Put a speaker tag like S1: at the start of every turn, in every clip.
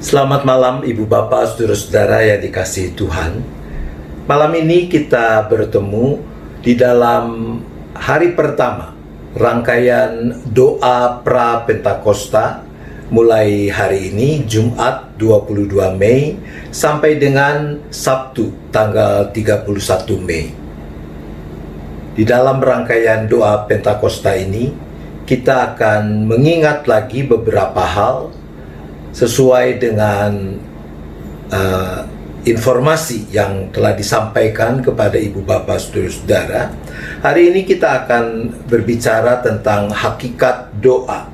S1: Selamat malam Ibu Bapak, Saudara-saudara yang dikasihi Tuhan. Malam ini kita bertemu di dalam hari pertama rangkaian doa pra-Pentakosta mulai hari ini Jumat 22 Mei sampai dengan Sabtu tanggal 31 Mei. Di dalam rangkaian doa Pentakosta ini kita akan mengingat lagi beberapa hal sesuai dengan informasi yang telah disampaikan kepada Ibu Bapak Saudara-saudara. Hari ini kita akan berbicara tentang hakikat doa.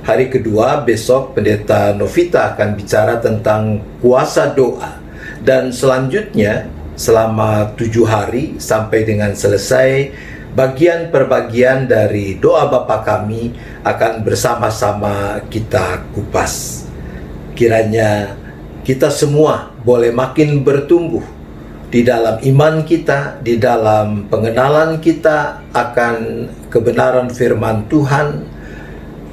S1: Hari kedua besok Pendeta Novita akan bicara tentang kuasa doa. Dan selanjutnya selama 7 hari sampai dengan selesai bagian per bagian dari doa Bapa Kami akan bersama-sama kita kupas. Kiranya kita semua boleh makin bertumbuh di dalam iman kita, di dalam pengenalan kita akan kebenaran firman Tuhan,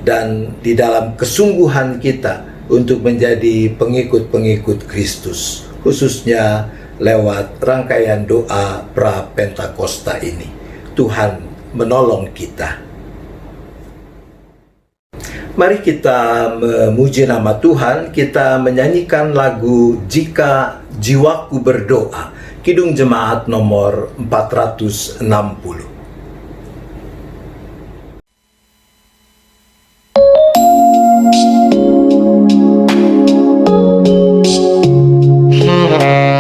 S1: dan di dalam kesungguhan kita untuk menjadi pengikut-pengikut Kristus, khususnya lewat rangkaian doa pra-Pentakosta ini. Tuhan menolong kita. Mari kita memuji nama Tuhan, kita menyanyikan lagu Jika Jiwaku Berdoa, Kidung Jemaat nomor 460.
S2: Jika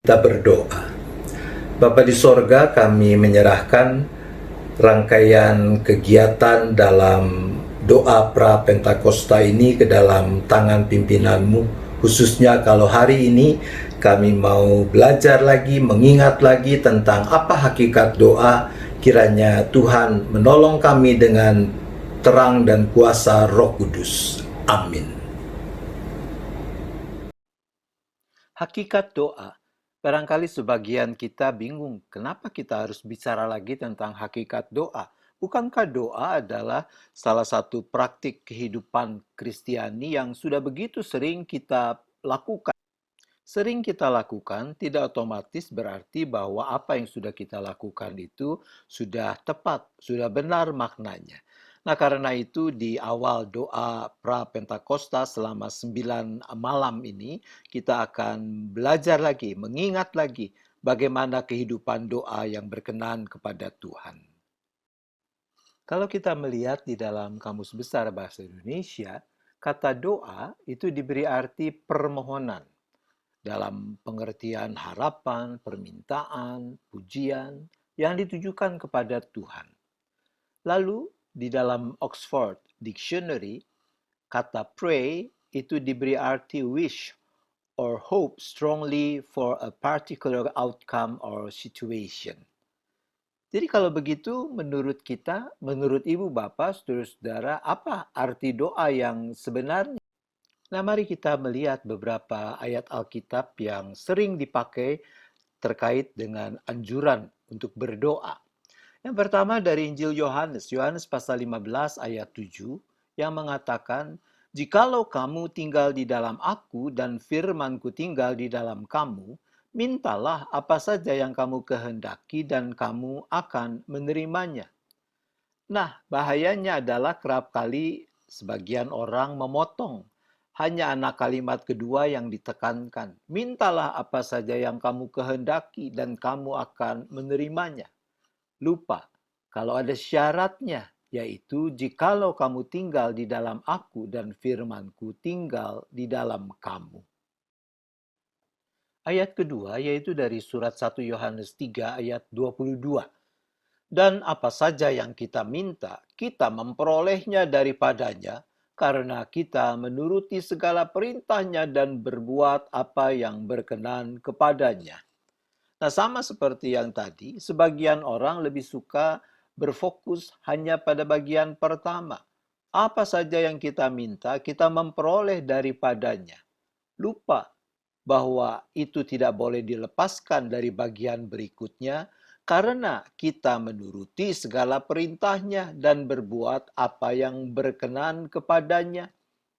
S1: Kita berdoa. Bapa di sorga, kami menyerahkan rangkaian kegiatan dalam doa pra Pentakosta ini ke dalam tangan pimpinan-Mu, khususnya kalau hari ini kami mau belajar lagi, mengingat lagi tentang apa hakikat doa. Kiranya Tuhan menolong kami dengan terang dan kuasa Roh Kudus. Amin. Hakikat doa. Barangkali sebagian kita bingung, kenapa kita harus bicara lagi tentang hakikat doa? Bukankah doa adalah salah satu praktik kehidupan Kristiani yang sudah begitu sering kita lakukan? Sering kita lakukan tidak otomatis berarti bahwa apa yang sudah kita lakukan itu sudah tepat, sudah benar maknanya. Nah, karena itu di awal doa pra Pentakosta selama 9 malam ini, kita akan belajar lagi, mengingat lagi bagaimana kehidupan doa yang berkenan kepada Tuhan. Kalau kita melihat di dalam Kamus Besar Bahasa Indonesia, kata doa itu diberi arti permohonan dalam pengertian harapan, permintaan, pujian yang ditujukan kepada Tuhan. Lalu di dalam Oxford Dictionary, kata pray itu diberi arti wish or hope strongly for a particular outcome or situation. Jadi kalau begitu menurut kita, menurut Ibu Bapak, Saudara-saudara, apa arti doa yang sebenarnya? Nah, mari kita melihat beberapa ayat Alkitab yang sering dipakai terkait dengan anjuran untuk berdoa. Yang pertama dari Injil Yohanes, Yohanes pasal 15 ayat 7 yang mengatakan, "Jikalau kamu tinggal di dalam aku dan firman-Ku tinggal di dalam kamu, mintalah apa saja yang kamu kehendaki dan kamu akan menerimanya." Nah, bahayanya adalah kerap kali sebagian orang memotong. Hanya anak kalimat kedua yang ditekankan. Mintalah apa saja yang kamu kehendaki dan kamu akan menerimanya. Lupa, kalau ada syaratnya, yaitu jikalau kamu tinggal di dalam aku dan firmanku tinggal di dalam kamu. Ayat kedua yaitu dari surat 1 Yohanes 3 ayat 22. Dan apa saja yang kita minta, kita memperolehnya daripadanya, karena kita menuruti segala perintahnya dan berbuat apa yang berkenan kepadanya. Nah, sama seperti yang tadi, sebagian orang lebih suka berfokus hanya pada bagian pertama. Apa saja yang kita minta, kita memperoleh daripadanya. Lupa bahwa itu tidak boleh dilepaskan dari bagian berikutnya, karena kita menuruti segala perintahnya dan berbuat apa yang berkenan kepadanya.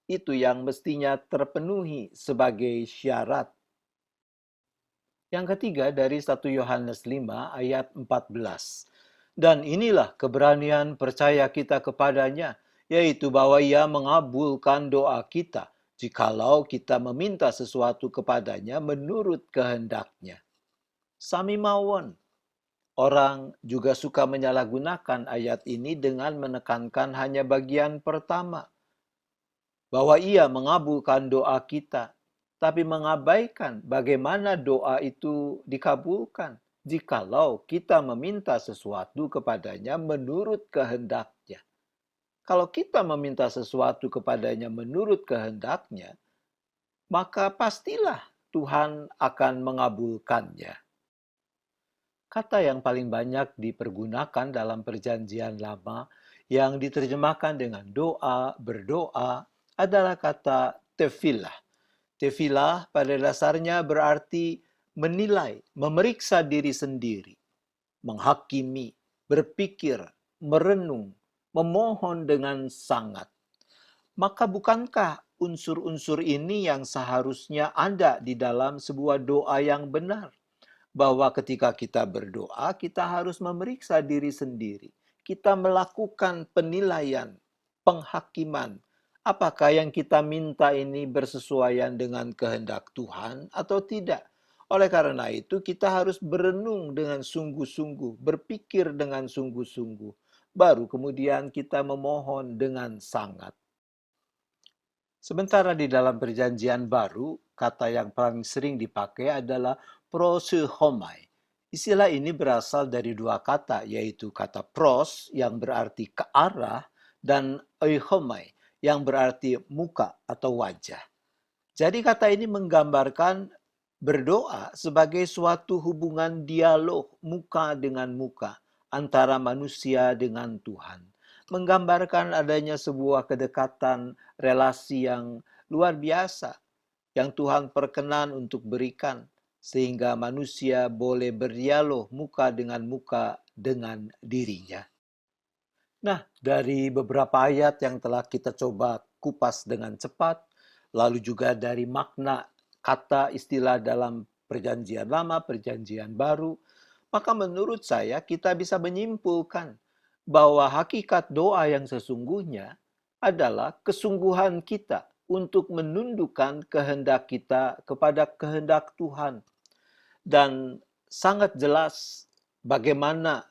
S1: Itu yang mestinya terpenuhi sebagai syarat. Yang ketiga dari 1 Yohanes 5 ayat 14. Dan inilah keberanian percaya kita kepadanya, yaitu bahwa Ia mengabulkan doa kita, jikalau kita meminta sesuatu kepadanya menurut kehendaknya. Sami mawon. Orang juga suka menyalahgunakan ayat ini dengan menekankan hanya bagian pertama, bahwa Ia mengabulkan doa kita, tapi mengabaikan bagaimana doa itu dikabulkan jikalau kita meminta sesuatu kepadanya menurut kehendaknya. Kalau kita meminta sesuatu kepadanya menurut kehendaknya, maka pastilah Tuhan akan mengabulkannya. Kata yang paling banyak dipergunakan dalam Perjanjian Lama yang diterjemahkan dengan doa, berdoa adalah kata tefillah. Tefillah pada dasarnya berarti menilai, memeriksa diri sendiri, menghakimi, berpikir, merenung, memohon dengan sangat. Maka bukankah unsur-unsur ini yang seharusnya ada di dalam sebuah doa yang benar? Bahwa ketika kita berdoa, kita harus memeriksa diri sendiri. Kita melakukan penilaian, penghakiman. Apakah yang kita minta ini bersesuaian dengan kehendak Tuhan atau tidak? Oleh karena itu, kita harus berenung dengan sungguh-sungguh, berpikir dengan sungguh-sungguh. Baru kemudian kita memohon dengan sangat. Sementara di dalam Perjanjian Baru, kata yang paling sering dipakai adalah
S2: proseuchomai. Istilah ini berasal dari dua kata, yaitu kata pros yang berarti ke arah dan euchomai yang berarti muka atau wajah. Jadi kata ini menggambarkan berdoa sebagai suatu hubungan dialog muka dengan muka antara manusia dengan Tuhan. Menggambarkan adanya sebuah kedekatan relasi yang luar biasa yang Tuhan perkenan untuk berikan, sehingga manusia boleh berdialog muka dengan dirinya. Nah, dari beberapa ayat yang telah kita coba kupas dengan cepat, lalu juga dari makna kata istilah dalam Perjanjian Lama, Perjanjian Baru, maka menurut saya kita bisa menyimpulkan bahwa hakikat doa yang sesungguhnya adalah kesungguhan kita untuk menundukkan kehendak kita kepada kehendak Tuhan. Dan sangat jelas bagaimana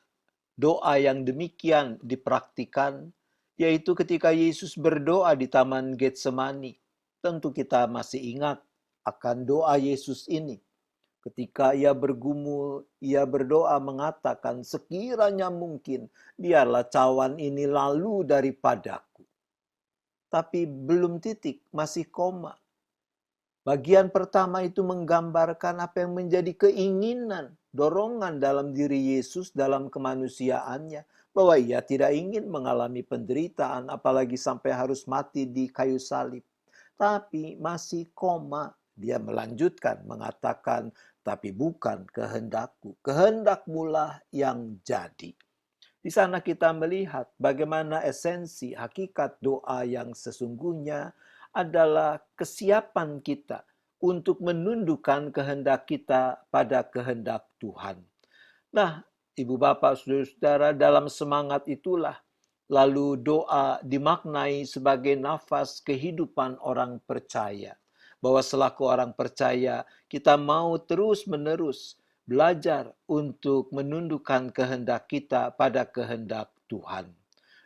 S2: doa yang demikian dipraktikan, yaitu ketika Yesus berdoa di Taman Getsemani. Tentu kita masih ingat akan doa Yesus ini. Ketika ia bergumul, ia berdoa mengatakan, sekiranya mungkin, biarlah cawan ini lalu daripadaku. Tapi belum titik, masih koma. Bagian pertama itu menggambarkan apa yang menjadi keinginan, dorongan dalam diri Yesus dalam kemanusiaannya. Bahwa ia tidak ingin mengalami penderitaan, apalagi sampai harus mati di kayu salib. Tapi masih koma. Dia melanjutkan mengatakan, tapi bukan kehendakku, kehendakmulah yang jadi. Di sana kita melihat bagaimana esensi hakikat doa yang sesungguhnya adalah kesiapan kita untuk menundukkan kehendak kita pada kehendak Tuhan. Nah, Ibu Bapak, Saudara-saudara, dalam semangat itulah lalu doa dimaknai sebagai nafas kehidupan orang percaya. Bahwa selaku orang percaya, kita mau terus-menerus belajar untuk menundukkan kehendak kita pada kehendak Tuhan.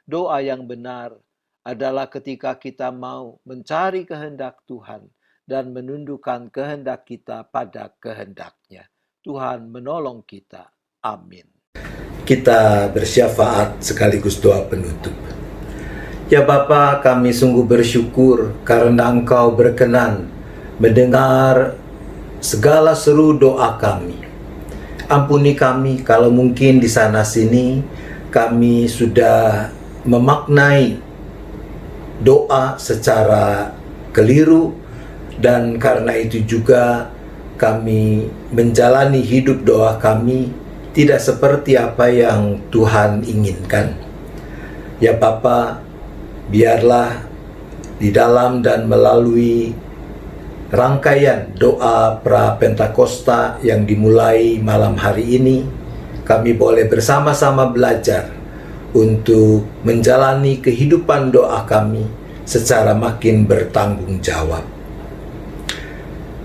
S2: Doa yang benar adalah ketika kita mau mencari kehendak Tuhan dan menundukkan kehendak kita pada kehendaknya. Tuhan menolong kita. Amin.
S1: Kita bersyafaat sekaligus doa penutup. Ya Bapa, kami sungguh bersyukur karena Engkau berkenan mendengar segala seru doa kami. Ampuni kami kalau mungkin di sana sini kami sudah memaknai doa secara keliru, dan karena itu juga kami menjalani hidup doa kami tidak seperti apa yang Tuhan inginkan. Ya Bapa, biarlah di dalam dan melalui rangkaian doa pra-Pentakosta yang dimulai malam hari ini, kami boleh bersama-sama belajar untuk menjalani kehidupan doa kami secara makin bertanggung jawab.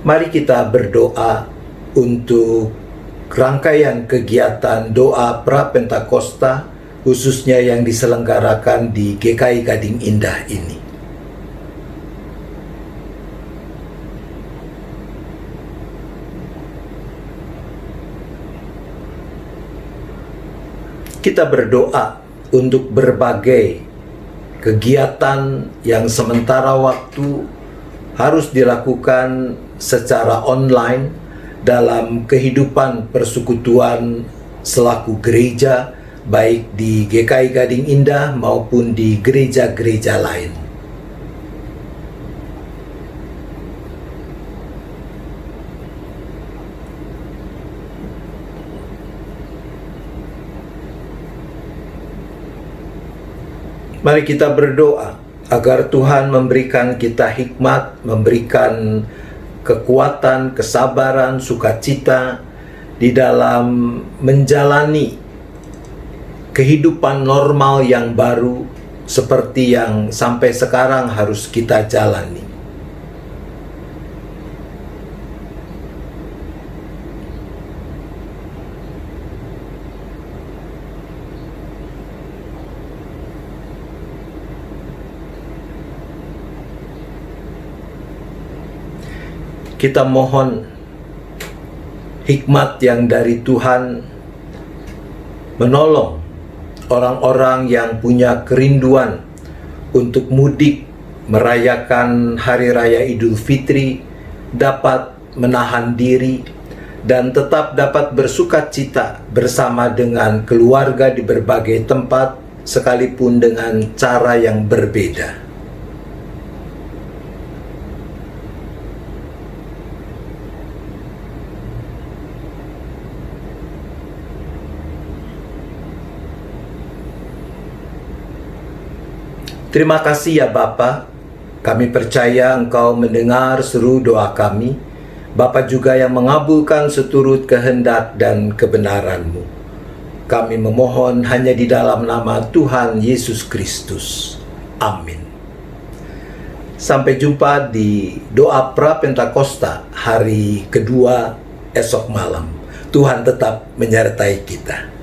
S1: Mari kita berdoa untuk rangkaian kegiatan doa pra-Pentakosta, khususnya yang diselenggarakan di GKI Gading Indah ini. Kita berdoa untuk berbagai kegiatan yang sementara waktu harus dilakukan secara online dalam kehidupan persekutuan selaku gereja, baik di GKI Gading Indah maupun di gereja-gereja lain. Mari kita berdoa agar Tuhan memberikan kita hikmat, memberikan kekuatan, kesabaran, sukacita di dalam menjalani kehidupan normal yang baru seperti yang sampai sekarang harus kita jalani. Kita mohon hikmat yang dari Tuhan menolong orang-orang yang punya kerinduan untuk mudik merayakan Hari Raya Idul Fitri dapat menahan diri dan tetap dapat bersukacita bersama dengan keluarga di berbagai tempat sekalipun dengan cara yang berbeda. Terima kasih ya Bapa, kami percaya Engkau mendengar seru doa kami. Bapa juga yang mengabulkan seturut kehendak dan kebenaran-Mu. Kami memohon hanya di dalam nama Tuhan Yesus Kristus. Amin. Sampai jumpa di doa Pra-Pentakosta hari kedua esok malam. Tuhan tetap menyertai kita.